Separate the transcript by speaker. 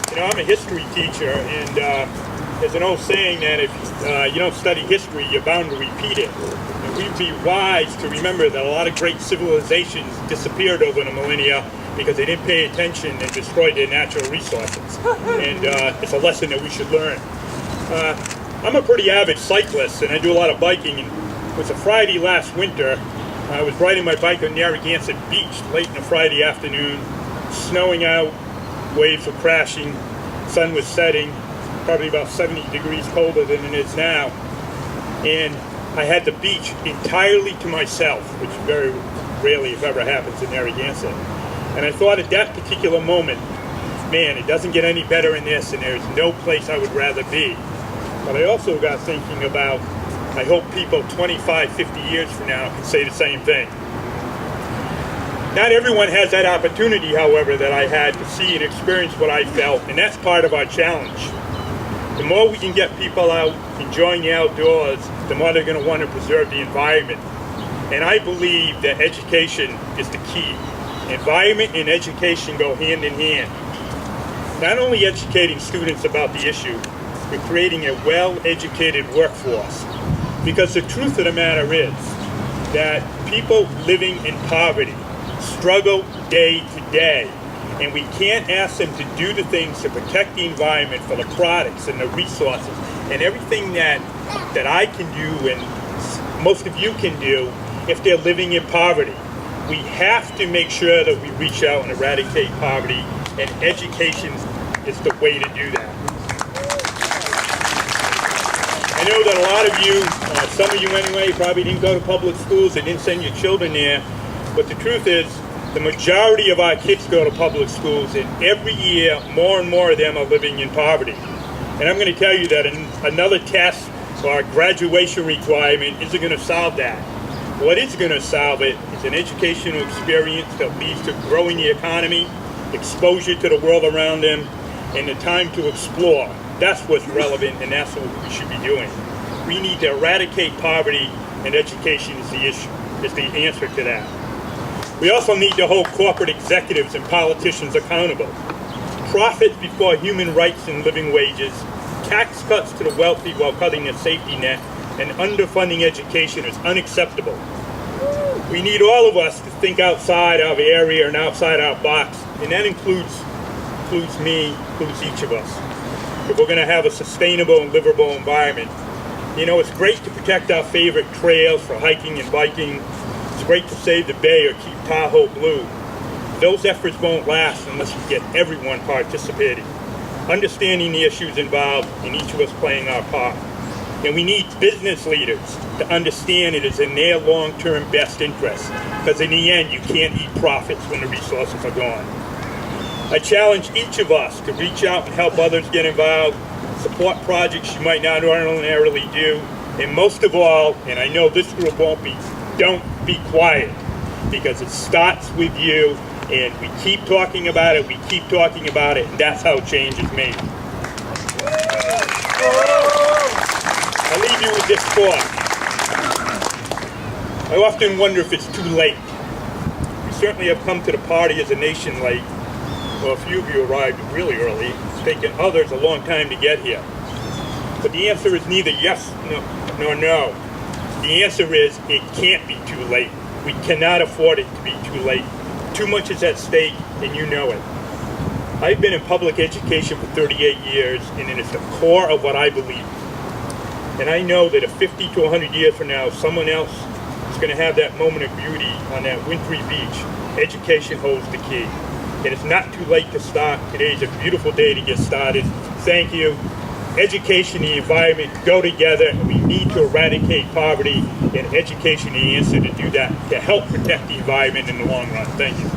Speaker 1: You know, I'm a history teacher, and there's an old saying that if you don't study history, you're bound to repeat it. And we'd be wise to remember that a lot of great civilizations disappeared over the millennia because they didn't pay attention and destroyed their natural resources. And it's a lesson that we should learn. I'm a pretty avid cyclist, and I do a lot of biking. And it was a Friday last winter. I was riding my bike on Narragansett Beach late in a Friday afternoon, snowing out, waves were crashing, sun was setting, probably about 70 degrees colder than it is now. And I had the beach entirely to myself, which very rarely, if ever, happens in Narragansett. And I thought at that particular moment, man, it doesn't get any better in this, and there's no place I would rather be. But I also got thinking about, I hope people 25, 50 years from now can say the same thing. Not everyone has that opportunity, however, that I had to see and experience what I felt, and that's part of our challenge. The more we can get people out enjoying the outdoors, the more they're going to want to preserve the environment. And I believe that education is the key. Environment and education go hand in hand. Not only educating students about the issue, but creating a well-educated workforce. Because the truth of the matter is that people living in poverty struggle day to day, and we can't ask them to do the things to protect the environment for the products and the resources and everything that I can do and most of you can do if they're living in poverty. We have to make sure that we reach out and eradicate poverty, and education is the way to do that. I know that a lot of you, some of you anyway, probably didn't go to public schools and didn't send your children there, but the truth is, the majority of our kids go to public schools, and every year, more and more of them are living in poverty. And I'm going to tell you that another test or a graduation requirement isn't going to solve that. What is going to solve it is an educational experience that leads to growing the economy, exposure to the world around them, and the time to explore. That's what's relevant, and that's what we should be doing. We need to eradicate poverty, and education is the answer to that. We also need to hold corporate executives and politicians accountable. Profits before human rights and living wages, tax cuts to the wealthy while cutting their safety net, and underfunding education is unacceptable. We need all of us to think outside our area and outside our box, and that includes me, includes each of us. If we're going to have a sustainable and livable environment. You know, it's great to protect our favorite trails for hiking and biking. It's great to save the bay or keep Tahoe blue. Those efforts won't last unless you get everyone participating, understanding the issues involved, and each of us playing our part. And we need business leaders to understand it is in their long-term best interest, because in the end, you can't eat profits when the resources are gone. I challenge each of us to reach out and help others get involved, support projects you might not ordinarily do, and most of all, and I know this group won't be, don't be quiet, because it starts with you, and we keep talking about it, and that's how change is made. I'll leave you with this thought. I often wonder if it's too late. We certainly have come to the party as a nation late. Well, a few of you arrived really early. It's taken others a long time to get here. But the answer is neither yes nor no. The answer is it can't be too late. We cannot afford it to be too late. Too much is at stake, and you know it. I've been in public education for 38 years, and it is the core of what I believe. And I know that if 50 to 100 years from now, someone else is going to have that moment of beauty on that wintry beach, education holds the key. And it's not too late to start. Today's a beautiful day to get started. Thank you. Education and the environment go together, and we need to eradicate poverty, and education is the answer to do that, to help protect the environment in the long run. Thank you.